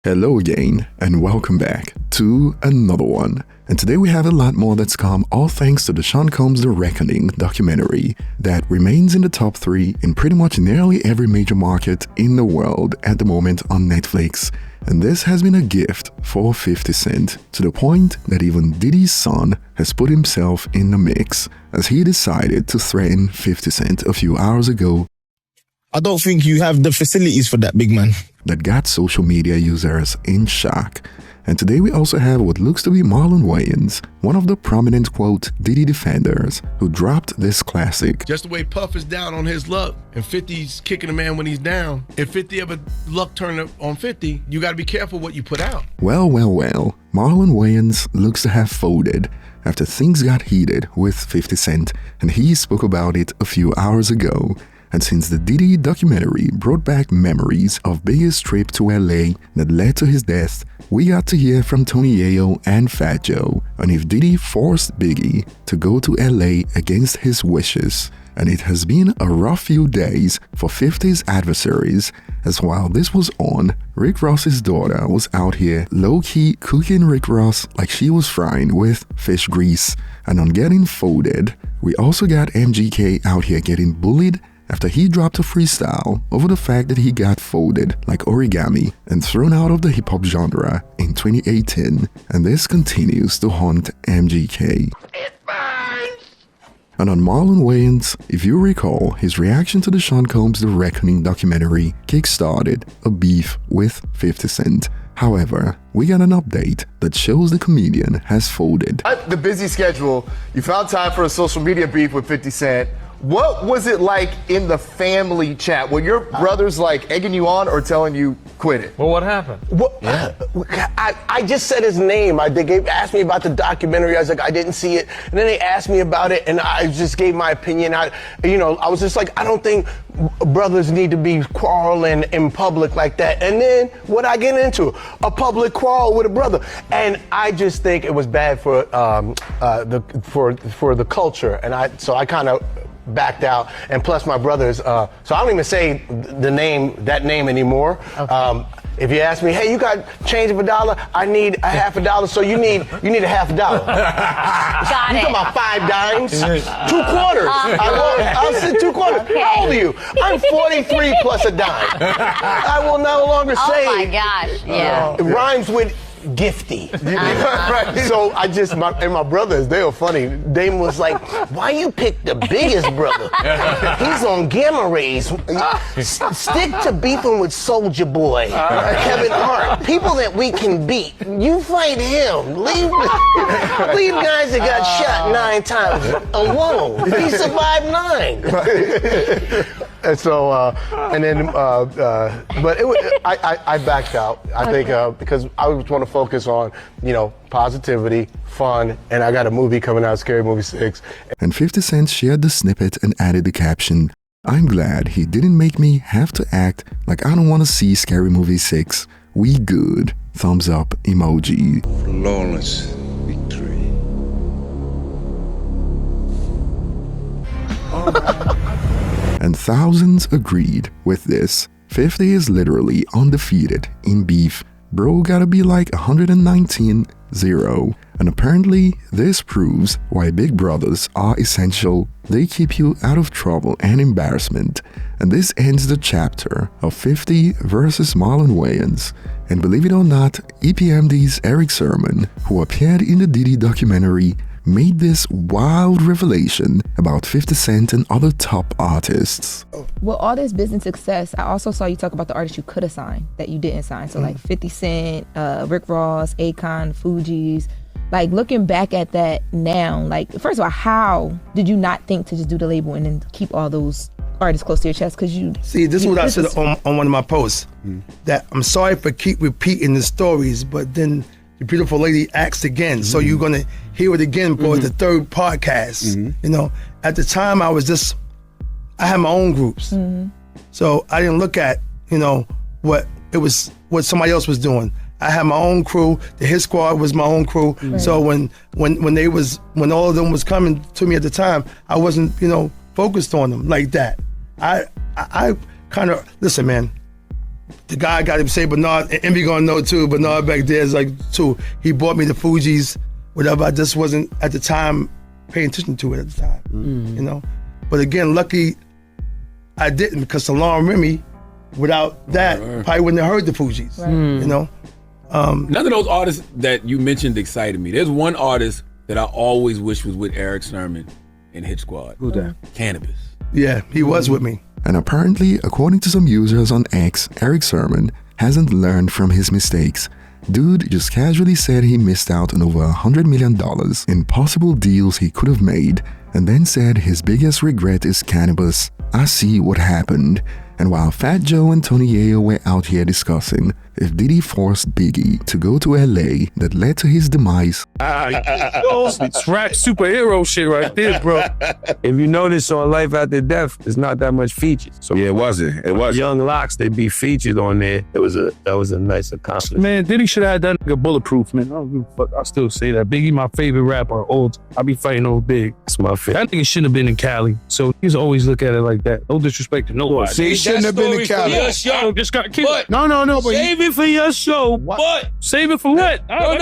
Hello again, and welcome back to another one. And today we have a lot more that's come, all thanks to the Sean Combs' The Reckoning documentary that remains in the top 3 in pretty much nearly every major market in the world at the moment on Netflix. And this has been a gift for 50 Cent, to the point that even Diddy's son has put himself in the mix, as he decided to threaten 50 Cent a few hours ago. I don't think you have the facilities for that, big man. That got social media users in shock. And today we also have what looks to be Marlon Wayans, one of the prominent, quote, Diddy defenders, who dropped this classic. Just the way Puff is down on his luck, and 50's kicking a man when he's down. If 50 ever luck turn up on 50, you gotta be careful what you put out. Well, Marlon Wayans looks to have folded after things got heated with 50 Cent, and he spoke about it a few hours ago. And since the Diddy documentary brought back memories of Biggie's trip to LA that led to his death, we got to hear from Tony Yayo and Fat Joe on if Diddy forced Biggie to go to LA against his wishes. And it has been a rough few days for 50's adversaries, as while this was on, Rick Ross's daughter was out here low-key cooking Rick Ross like she was frying with fish grease. And on getting folded, we also got MGK out here getting bullied after he dropped a freestyle over the fact that he got folded like origami and thrown out of the hip-hop genre in 2018, and this continues to haunt MGK. It burns! And on Marlon Wayans, if you recall, his reaction to the Sean Combs' The Reckoning documentary kick-started a beef with 50 Cent. However, we got an update that shows the comedian has folded. The busy schedule, you found time for a social media beef with 50 Cent. What was it like in the family chat? Were your brothers like egging you on or telling you quit it? Well, what happened? Well, I just said his name. They asked me about the documentary. I was like, I didn't see it. And then they asked me about it, and I just gave my opinion. I was just like, I don't think brothers need to be quarreling in public like that. And then what I get into? A public quarrel with a brother. And I just think it was bad for the culture. And so I kind of backed out, and plus my brothers, so I don't even say that name anymore. Okay. If you ask me, hey, you got change of $1? I need a half $1, so you need a half $1. Got you it. talking about 5 dimes? 2 quarters. I'll say 2 quarters. Okay. How old are you? I'm 43 plus a dime. I will no longer say. Oh my gosh, yeah. It rhymes with gifty. Right. So my brothers, they were funny. Dame was like, why you pick the biggest brother? He's on gamma rays. Stick to beefing with Soulja Boy, Kevin Hart, people that we can beat. You fight him. Leave guys that got shot 9 times alone. He survived 9. And so, but I backed out. I think because I was want to focus on, positivity, fun, and I got a movie coming out, Scary Movie 6. And 50 Cent shared the snippet and added the caption, "I'm glad he didn't make me have to act like I don't want to see Scary Movie 6. We good. Thumbs up emoji." Flawless victory. And thousands agreed with this. 50 is literally undefeated in beef. Bro gotta be like 119-0. And apparently this proves why big brothers are essential. They keep you out of trouble and embarrassment. And this ends the chapter of 50 versus Marlon Wayans. And believe it or not, EPMD's Erick Sermon, who appeared in the Diddy documentary, made this wild revelation about 50 Cent and other top artists. With all this business success, I also saw you talk about the artists you could have signed that you didn't sign. So like 50 Cent, Rick Ross, Akon, Fugees. Like looking back at that now, like first of all, how did you not think to just do the label and then keep all those artists close to your chest? Because you see, this is what I said on one of my posts, that I'm sorry for keep repeating the stories, but then the beautiful lady asked again, so you're gonna hear it again for the 3rd podcast. At the time I had my own groups, so I didn't look at what somebody else was doing. I had my own crew. The Hit Squad was my own crew. Right. So when all of them was coming to me at the time, I wasn't focused on them like that. I kind of listen, man. the guy got him say Bernard, and Envy gonna know too. Bernard back there is like too. He bought me the Fugees, whatever. I just wasn't at the time paying attention to it at the time, you know. But again, lucky I didn't, because Salon Remy, without that, probably wouldn't have heard the Fugees, you know. None of those artists that you mentioned excited me. There's one artist that I always wish was with Erick Sermon in Hit Squad. Who that? Cannabis. Yeah, he was with me. And apparently, according to some users on X, Erick Sermon hasn't learned from his mistakes. Dude just casually said he missed out on over $100 million in possible deals he could have made, and then said his biggest regret is cannabis. I see what happened. And while Fat Joe and Tony Yayo were out here discussing if Diddy forced Biggie to go to LA that led to his demise. It's rap superhero shit right there, bro. If you notice on Life After Death, there's not that much features. So yeah, it wasn't. It was Young Locks, they be featured on there. That was a nice accomplishment. Man, Diddy should have done a Bulletproof, man. I don't give a fuck. I still say that. Biggie, my favorite rapper, old. I be fighting old Big. That's my favorite. That nigga shouldn't have been in Cali. So he's always look at it like that. No disrespect to nobody. See, he shouldn't have been in Cali. Just got killed. No, but save it for your show. What? Save it for what? I'm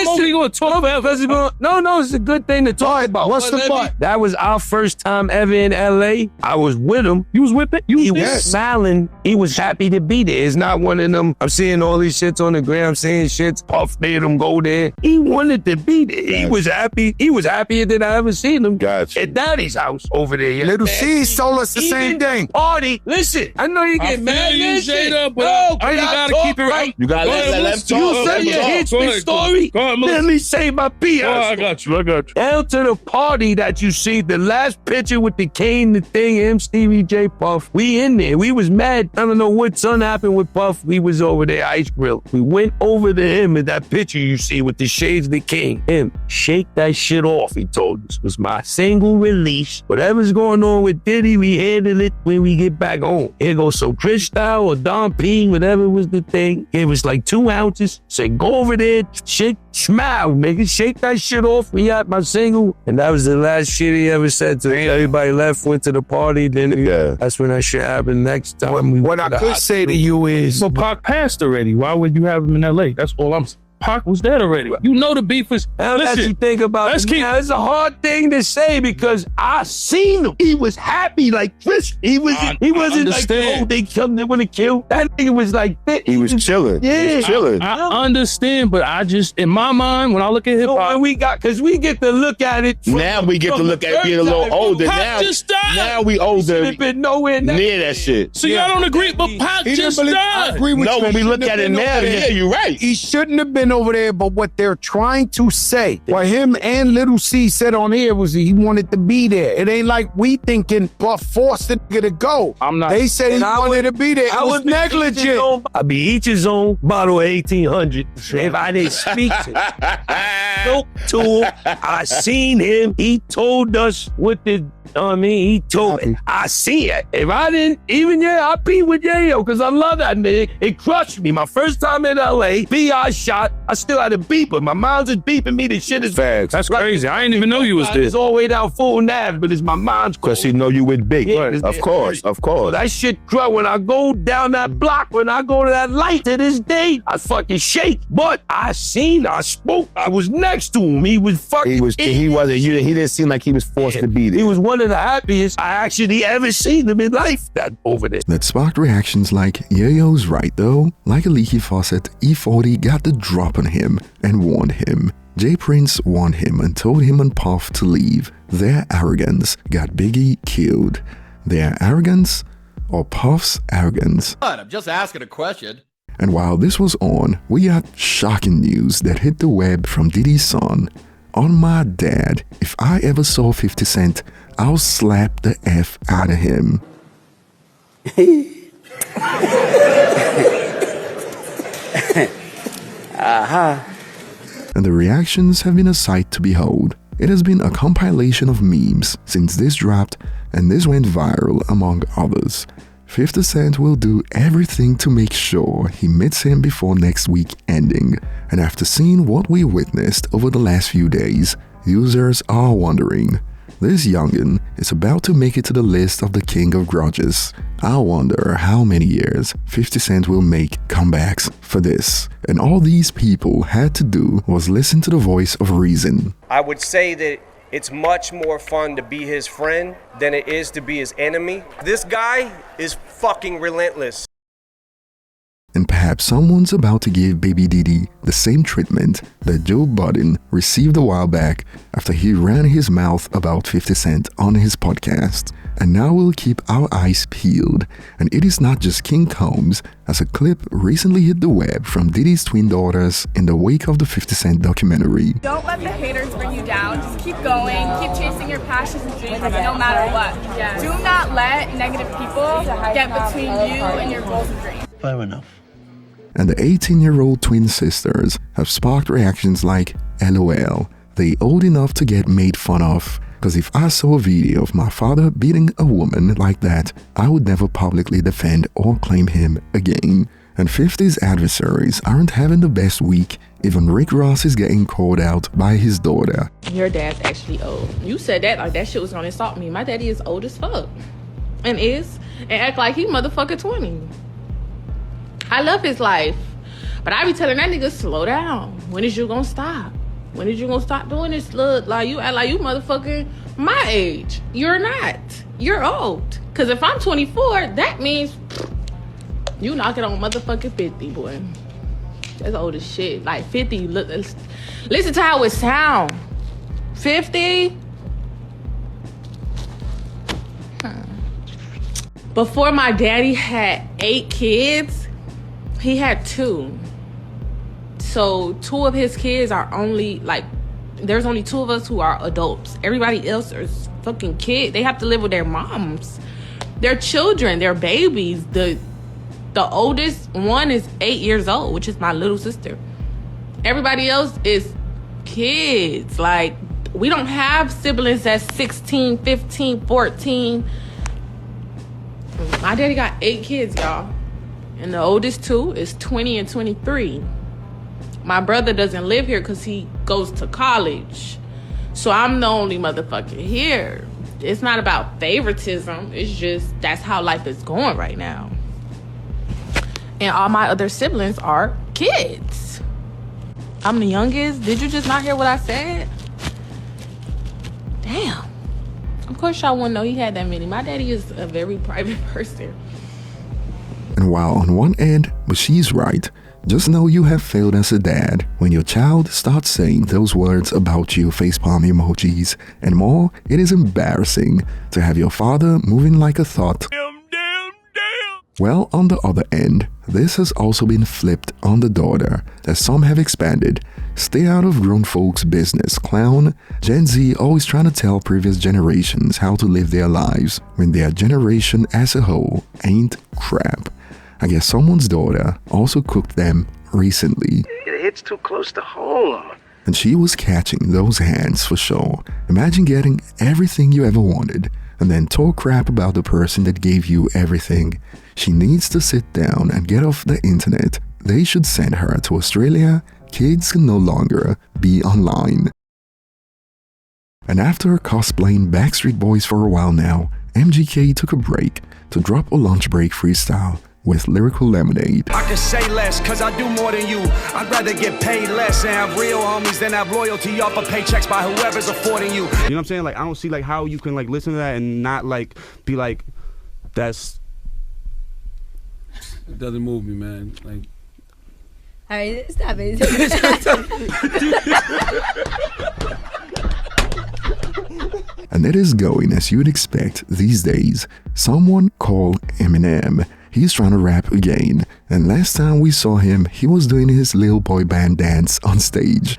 only going to talk about festival. No, it's a good thing to talk about. What's the part? That was our first time ever in LA. I was with him. You was with it? He was smiling. He was happy to be there. It's not one of them, I'm seeing all these shits on the gram, saying shits, Puff made him go there. He wanted to be there. He was happy. He was happier than I ever seen him. At Daddy's house over there. Yeah. Little C told us the same thing. Party. Listen, I know you get mad. You gotta keep it right. You gotta let him talk. You say your history story. Let me say my piece. I got you. Down to the party that you see, the last picture with the cane, the thing, him, Stevie J, Puff. We in there. We was mad. I don't know what son happened with Puff. We was over there, Ice Grill. We went over to him in that picture you see with the shades of the king. Him, shake that shit off, he told us. It was my single release. Whatever's going on with Diddy, we handle it when we get back home. Here goes so Chris Style or Don P, whatever was the thing. It was like 2 ounces. Said, go over there, shake, smile, nigga, shake that shit off. We got my single. And that was the last shit he ever said to me. Everybody left, went to the party. Then that's when that shit happened next time. What I could say to you is, but Pac passed already. Why would you have him in LA? That's all I'm saying. Pac was dead already. You know the beef is. Listen, you think about it. It's a hard thing to say because I seen him. He was happy like Chris. He wasn't like, oh, they want to kill. That nigga was like fit. He was chilling. Yeah, he was chilling. I understand, but I just, in my mind, when I look at hip hop, because we get to look at it. Now we get to look at it being a little older. Now we older. Been nowhere near that shit. So y'all don't agree, but Pac just died. I agree with you. When we look at it now, yeah, you're right. He shouldn't have been over there, but what they're trying to say, what him and Little C said on here was he wanted to be there. It ain't like we thinking Puff forced the nigga to go. I'm not. They said he wanted to be there. It was negligent. I be each his own bottle of 1800. If I didn't speak to him, I seen him. He told us what the. He told me. I see it. If I didn't, I beat with Yayo because I love that nigga. It crushed me. My first time in LA, B.I. shot. I still had a beeper. My mom's just beeping me. This shit is facts. That's crazy. I didn't even know you was there. It's all the way down full nav, but it's my mom's. Because she know you with Big. Yeah, of course. So that shit crushed. When I go down that block, when I go to that light to this day, I fucking shake. But I spoke. I was next to him. He was fucking. He wasn't. He didn't seem like he was forced to be there. He was one of the happiest I actually ever seen him in life. That over there. That sparked reactions like, Yayo's right though. Like a leaky faucet, E40 got the drop on him and warned him. J Prince warned him and told him and Puff to leave. Their arrogance got Biggie killed. Their arrogance or Puff's arrogance? I'm just asking a question. And while this was on, we got shocking news that hit the web from Diddy's son. On my dad, if I ever saw 50 Cent, I'll slap the F out of him. And the reactions have been a sight to behold. It has been a compilation of memes since this dropped, and this went viral among others. 50 Cent will do everything to make sure he meets him before next week ending. And after seeing what we witnessed over the last few days, users are wondering, this youngin is about to make it to the list of the king of grudges. I wonder how many years 50 Cent will make comebacks for this. And all these people had to do was listen to the voice of reason. I would say that it's much more fun to be his friend than it is to be his enemy. This guy is fucking relentless. And perhaps someone's about to give Baby Diddy the same treatment that Joe Budden received a while back after he ran his mouth about 50 Cent on his podcast. And now we'll keep our eyes peeled. And it is not just King Combs, as a clip recently hit the web from Diddy's twin daughters in the wake of the 50 Cent documentary. Don't let the haters bring you down. Just keep going. Keep chasing your passions and dreams no matter what. Do not let negative people get between you and your goals and dreams. Fair enough. And the 18-year-old twin sisters have sparked reactions like, LOL, they old enough to get made fun of. Cause if I saw a video of my father beating a woman like that, I would never publicly defend or claim him again. And 50's adversaries aren't having the best week. Even Rick Ross is getting called out by his daughter. Your dad's actually old. You said that like that shit was gonna insult me. My daddy is old as fuck. And act like he motherfucking 20. I love his life. But I be telling that nigga, slow down. When is you gonna stop? When is you gonna stop doing this? Look, like you act like you motherfucking my age. You're not. You're old. Cause if I'm 24, that means you knocking on motherfucking 50, boy. That's old as shit. Like 50, look, listen to how it sound. 50? Before my daddy had 8 kids, he had 2. So 2 of his kids are only like, there's only 2 of us who are adults. Everybody else is fucking kids. They have to live with their moms. Their children, their babies. The oldest one is 8 years old, which is my little sister. Everybody else is kids. Like, we don't have siblings that's 16, 15, 14. My daddy got 8 kids, y'all. And the oldest 2 is 20 and 23. My brother doesn't live here because he goes to college. So I'm the only motherfucker here. It's not about favoritism. It's just that's how life is going right now. And all my other siblings are kids. I'm the youngest. Did you just not hear what I said? Damn. Of course y'all wouldn't know he had that many. My daddy is a very private person. And while on one end, but she's right, just know you have failed as a dad when your child starts saying those words about you, facepalm emojis, and more. It is embarrassing to have your father moving like a thought. Well, on the other end, this has also been flipped on the daughter, as some have expanded. Stay out of grown folks' business, clown. Gen Z always trying to tell previous generations how to live their lives when their generation as a whole ain't crap. I guess someone's daughter also cooked them recently. It hits too close to home. And she was catching those hands for sure. Imagine getting everything you ever wanted and then talk crap about the person that gave you everything. She needs to sit down and get off the internet. They should send her to Australia. Kids can no longer be online. And after cosplaying Backstreet Boys for a while now, MGK took a break to drop a lunch break freestyle with Lyrical Lemonade. I can say less, cause I do more than you. I'd rather get paid less and have real homies than have loyalty off of paychecks by whoever's affording you. You know what I'm saying? Like, I don't see like how you can like listen to that and not like be like, that's... It doesn't move me, man. Like, all right, stop it. And it is going as you'd expect these days. Someone called Eminem. He's trying to rap again. And last time we saw him, he was doing his little boy band dance on stage.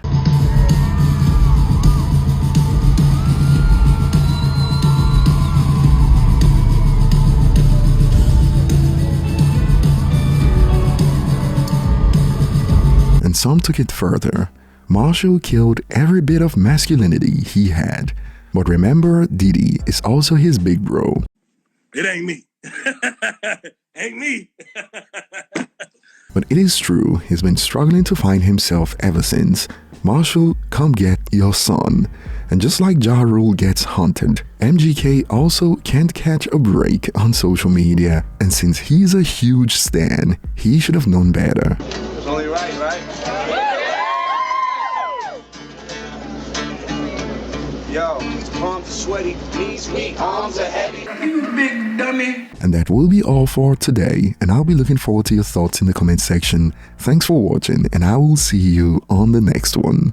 And some took it further. Marshall killed every bit of masculinity he had. But remember, Diddy is also his big bro. It ain't me. Ain't me. But it is true, he's been struggling to find himself ever since. Marshall, come get your son. And just like Ja Rule gets hunted, MGK also can't catch a break on social media. And since he's a huge stan, he should have known better. It's only right, right? Yo, palms are sweaty, knees weak, arms are heavy. You big dummy. And that will be all for today, and I'll be looking forward to your thoughts in the comment section. Thanks for watching, and I will see you on the next one.